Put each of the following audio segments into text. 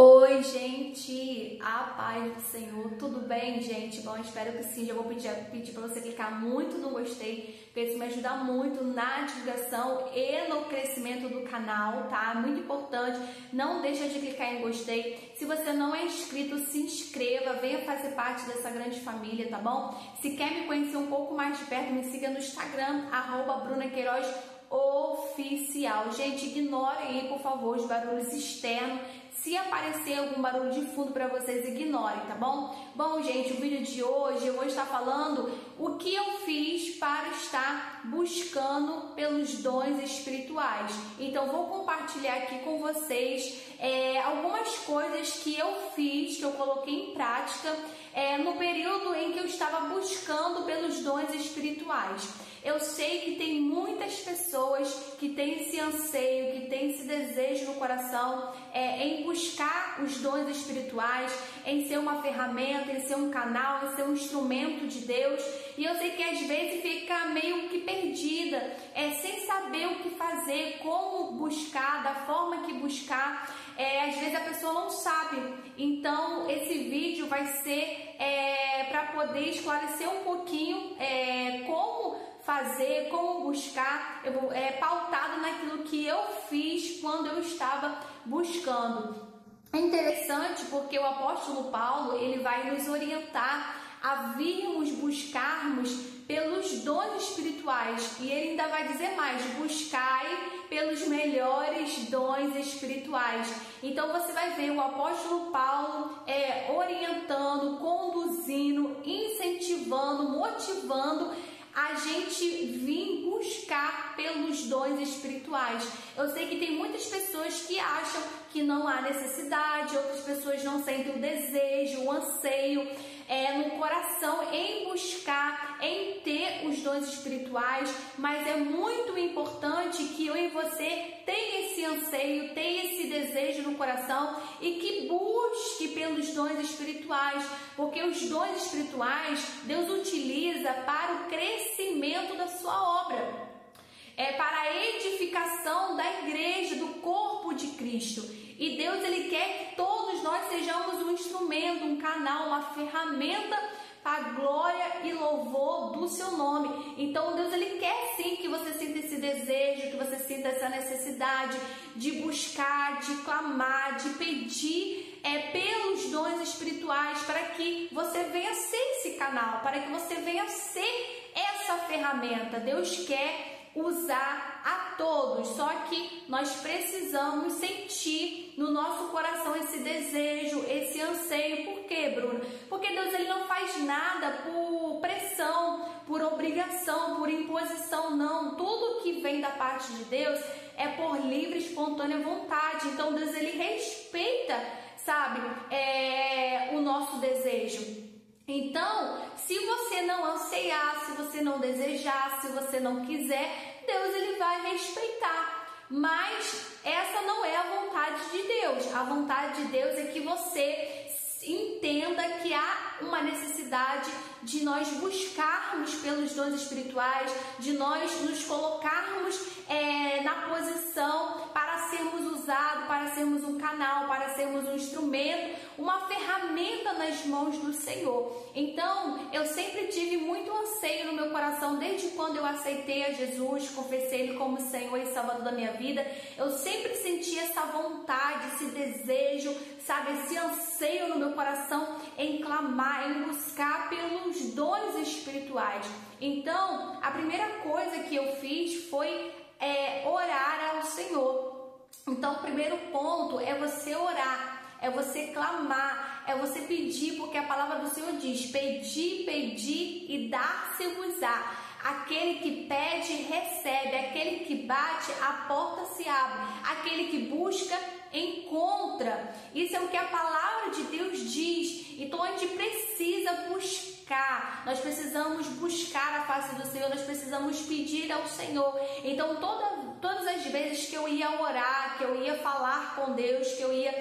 Oi, gente! A paz do Senhor, tudo bem, gente? Bom, espero que sim. Já vou pedir para você clicar muito no gostei, porque isso me ajuda muito na divulgação e no crescimento do canal, tá? Muito importante. Não deixa de clicar em gostei. Se você não é inscrito, se inscreva, venha fazer parte dessa grande família, tá bom? Se quer me conhecer um pouco mais de perto, me siga no Instagram, @BrunaQueiroz_oficial. Gente, ignorem aí, por favor, os barulhos externos. Se aparecer algum barulho de fundo para vocês, ignorem, tá bom? Bom, gente, o vídeo de hoje eu vou estar falando o que eu fiz para estar buscando pelos dons espirituais. Então, vou compartilhar aqui com vocês algumas coisas que eu fiz, que eu coloquei em prática no período em que eu estava buscando pelos dons espirituais. Eu sei que tem muitas pessoas que têm esse anseio, que têm esse desejo no coração em buscar os dons espirituais, em ser uma ferramenta, em ser um canal, em ser um instrumento de Deus. E eu sei que às vezes fica meio que perdida, sem saber o que fazer, como buscar, da forma que buscar. Às vezes a pessoa não sabe. Então esse vídeo vai ser para poder esclarecer um pouquinho como fazer, como buscar, pautado naquilo que eu fiz quando eu estava buscando. É interessante porque o apóstolo Paulo, ele vai nos orientar a virmos buscarmos pelos dons espirituais, e ele ainda vai dizer mais: buscai pelos melhores dons espirituais. Então você vai ver o apóstolo Paulo orientando, conduzindo, incentivando, motivando a gente vir buscar pelos dons espirituais. Eu sei que tem muitas pessoas que acham que não há necessidade, outras pessoas não sentem o desejo, o anseio no coração em buscar, em ter os dons espirituais, mas é muito importante que eu e você tenha esse anseio, tenha esse desejo no coração e que busque pelos dons espirituais, porque os dons espirituais Deus utiliza para o crescimento da sua obra. Para a edificação da igreja, do corpo de Cristo. E Deus, ele quer que todos nós sejamos um instrumento, um canal, uma ferramenta para a glória e louvor do seu nome. Então Deus, ele quer sim que você sinta esse desejo, que você sinta essa necessidade de buscar, de clamar, de pedir pelos dons espirituais, para que você venha ser esse canal, para que você venha ser essa ferramenta. Deus quer usar a todos, só que nós precisamos sentir no nosso coração esse desejo, esse anseio. Por quê, Bruno? Porque Deus, ele não faz nada por pressão, por obrigação, por imposição, não. Tudo que vem da parte de Deus é por livre, espontânea vontade. Então Deus, ele respeita, sabe, o nosso desejo. Então, se você não anseiar, se você não desejar, se você não quiser, Deus, ele vai respeitar. Mas essa não é a vontade de Deus. A vontade de Deus é que você entenda que há uma necessidade de nós buscarmos pelos dons espirituais, de nós nos colocarmos na posição para sermos usados, para sermos um canal, para sermos um instrumento, uma ferramenta nas mãos do Senhor. Então, eu sempre tive muito anseio no meu coração, desde quando eu aceitei a Jesus, confessei Ele como Senhor e Salvador da minha vida. Eu sempre senti essa vontade, esse desejo, sabe, esse anseio no meu coração em clamar, em buscar pelos dons espirituais. Então, a primeira coisa que eu fiz foi orar ao Senhor. Então, o primeiro ponto é você orar, é você clamar, é você pedir, porque a palavra do Senhor diz: pedi, pedi e dar-se-vos-á. Aquele que pede, recebe. Aquele que bate, a porta se abre. Aquele que busca, encontra. Isso é o que a palavra de Deus diz. Então a gente precisa buscar. Nós precisamos buscar a face do Senhor. Nós precisamos pedir ao Senhor. Então todas as vezes que eu ia orar, que eu ia falar com Deus, que eu ia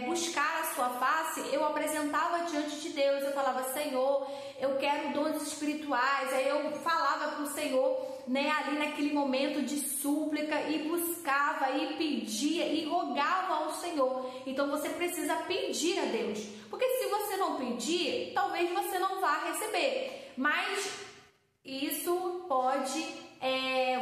buscar a sua face, eu apresentava diante de Deus. Eu falava: Senhor, eu quero dons espirituais. Aí eu falava para o Senhor né, ali naquele momento de súplica e buscava e pedia e rogava ao Senhor. Então você precisa pedir a Deus, porque se você não pedir, talvez você não vá receber. Mas isso pode,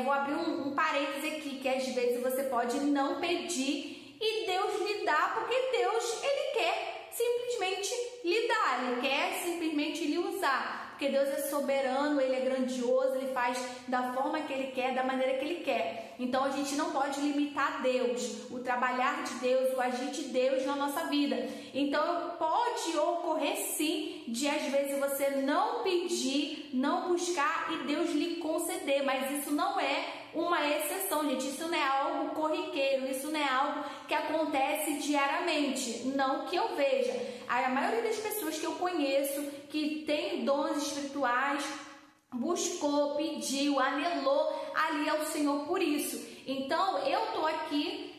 vou abrir um parêntese aqui, que às vezes você pode não pedir e Deus lhe dá, porque Deus, Ele quer simplesmente lhe dar, Ele quer simplesmente lhe usar. Porque Deus é soberano, Ele é grandioso, Ele faz da forma que Ele quer, da maneira que Ele quer. Então a gente não pode limitar Deus, o trabalhar de Deus, o agir de Deus na nossa vida. Então pode ocorrer sim de às vezes você não pedir, não buscar e Deus lhe conceder, mas isso não é uma exceção, gente. Isso não é algo corriqueiro, isso não é algo que acontece diariamente, não que eu veja. A maioria das pessoas que eu conheço que tem dons espirituais buscou, pediu, anelou ali ao Senhor por isso. Então eu tô aqui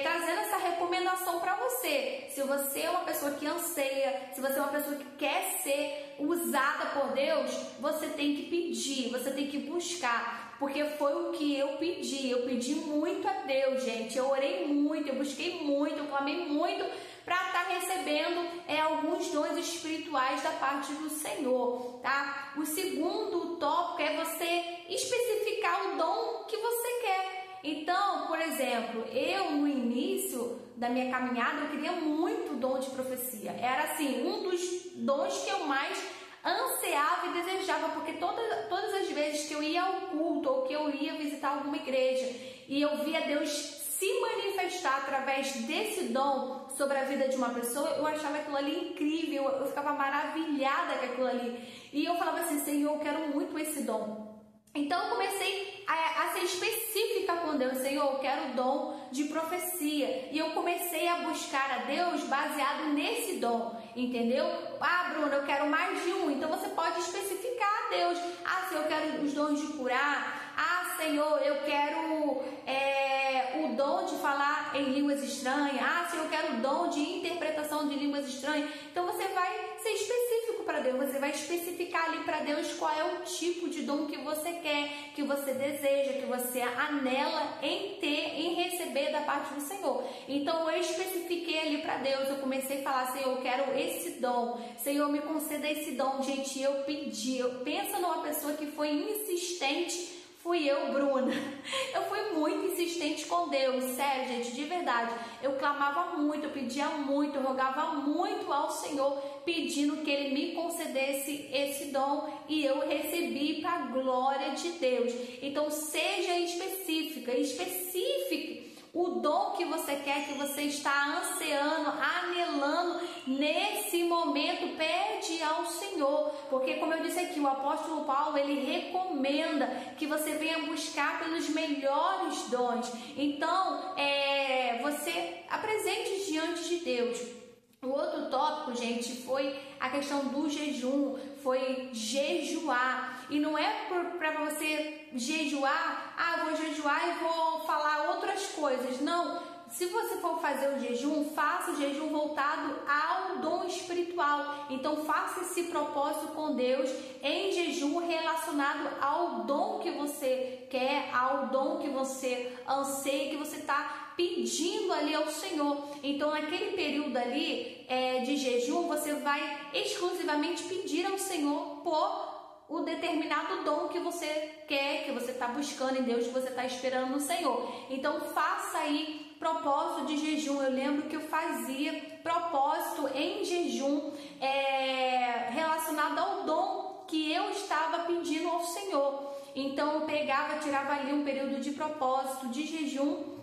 trazendo essa recomendação para você. Se você é uma pessoa que anseia, se você é uma pessoa que quer ser usada por Deus, você tem que pedir, você tem que buscar, porque foi o que eu pedi. Eu pedi muito a Deus, gente. Eu orei muito, eu busquei muito, eu clamei muito para estar recebendo alguns dons espirituais da parte do Senhor, tá? O segundo tópico é você especificar o dom que você quer. Então, por exemplo, eu no início da minha caminhada, eu queria muito dom de profecia. Era assim, um dos dons que eu mais ansiava e desejava, porque todas as vezes que eu ia ao culto ou que eu ia visitar alguma igreja e eu via Deus se manifestar através desse dom sobre a vida de uma pessoa, eu achava aquilo ali incrível, eu ficava maravilhada com aquilo ali. E eu falava assim, Senhor, eu quero muito esse dom. Então eu comecei a ser específica com Deus, Senhor, eu quero o dom de profecia. E eu comecei a buscar a Deus baseado nesse dom, entendeu? Ah, Bruna, eu quero mais de um. Então você pode especificar a Deus. Ah, Senhor, eu quero os dons de curar. Ah, Senhor, eu quero o dom de falar em línguas estranhas. Ah, Senhor, eu quero o dom de interpretação de línguas estranhas. Então você vai ser específico para Deus, você vai especificar ali para Deus qual é o tipo de dom que você quer, que você deseja, que você anela em ter, em receber da parte do Senhor. Então eu especifiquei ali para Deus, eu comecei a falar, Senhor, eu quero esse dom, Senhor, me conceda esse dom. Gente, eu pedi. Pensa numa pessoa que foi insistente. Fui eu, Bruna. Eu fui muito insistente com Deus, sério, gente, de verdade. Eu clamava muito, eu pedia muito, eu rogava muito ao Senhor, pedindo que Ele me concedesse esse dom e eu recebi para a glória de Deus. Então, seja específica, especifique o dom que você quer, que você está ansiando, anelando nesse momento, pede ao Senhor, porque como eu disse aqui, o apóstolo Paulo, ele recomenda que você venha buscar pelos melhores dons. Então, você apresente diante de Deus. O outro tópico, gente, foi a questão do jejum, foi jejuar. E não é para você jejuar, vou jejuar e vou falar outras coisas. Não, se você for fazer o jejum, faça o jejum voltado ao dom espiritual. Então faça esse propósito com Deus em jejum relacionado ao dom que você quer, ao dom que você anseia, que você está pedindo ali ao Senhor. Então naquele período ali de jejum, você vai exclusivamente pedir ao Senhor por o determinado dom que você quer, que você está buscando em Deus, que você está esperando no Senhor. Então faça aí propósito de jejum. Eu lembro que eu fazia propósito em jejum relacionado ao dom que eu estava pedindo ao Senhor. Então eu pegava, tirava ali um período de propósito, de jejum,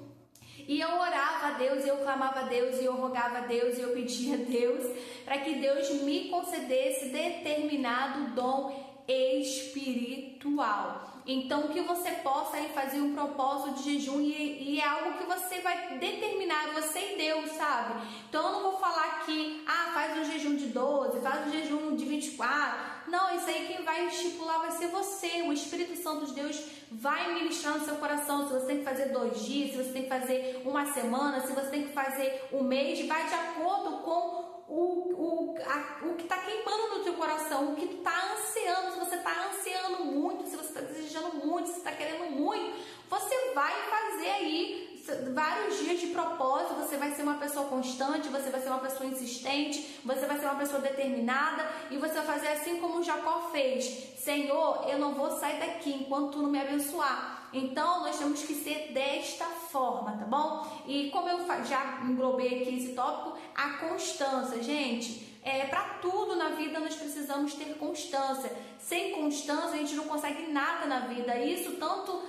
e eu orava a Deus, eu clamava a Deus, e eu rogava a Deus, e eu pedia a Deus para que Deus me concedesse determinado dom espiritual. Então que você possa aí fazer um propósito de jejum e é algo que você vai determinar, você e Deus, sabe? Então eu não vou falar que faz um jejum de 12, faz o jejum de 24. Não, isso aí quem vai estipular vai ser você. O Espírito Santo de Deus vai ministrar no seu coração. Se você tem que fazer 2 dias, se você tem que fazer uma semana, se você tem que fazer um mês, vai de acordo com o que está queimando no teu coração, o que tu está ansiando. Se você está ansiando muito, se você está desejando muito, se você está querendo muito, você vai fazer aí vários dias de propósito. Você vai ser uma pessoa constante, você vai ser uma pessoa insistente, você vai ser uma pessoa determinada, e você vai fazer assim como Jacó fez: Senhor, eu não vou sair daqui enquanto tu não me abençoar. Então nós temos que ser desta forma, tá bom? E como eu já englobei aqui esse tópico, a constância, gente. Para tudo na vida nós precisamos ter constância. Sem constância a gente não consegue nada na vida. Isso tanto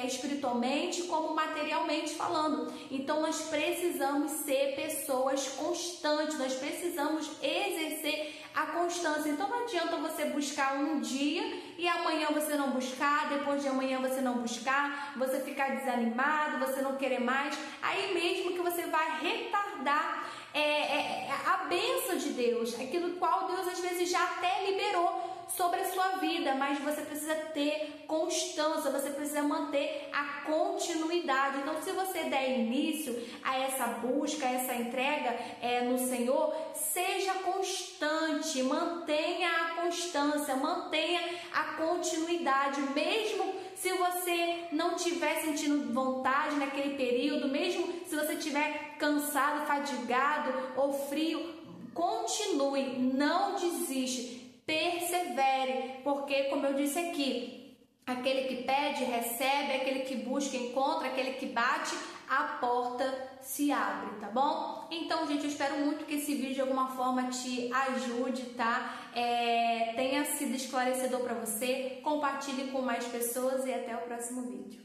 espiritualmente como materialmente falando. Então nós precisamos ser pessoas constantes. Nós precisamos exercer a constância. Então não adianta você buscar um dia e amanhã você não buscar, depois de amanhã você não buscar, você ficar desanimado, você não querer mais. Aí mesmo que você vai retardar a bênção de Deus, aquilo qual Deus às vezes já até liberou sobre a sua vida, mas você precisa ter constância, você precisa manter a continuidade. Então, se você der início a essa busca, a essa entrega no Senhor, seja constante, mantenha a constância, mantenha a continuidade, mesmo se você não estiver sentindo vontade naquele período, mesmo se você estiver cansado, fadigado ou frio, continue, não desiste. Persevere, porque como eu disse aqui, aquele que pede, recebe, aquele que busca, encontra, aquele que bate, a porta se abre, tá bom? Então, gente, eu espero muito que esse vídeo de alguma forma te ajude, tá? Tenha sido esclarecedor para você. Compartilhe com mais pessoas e até o próximo vídeo.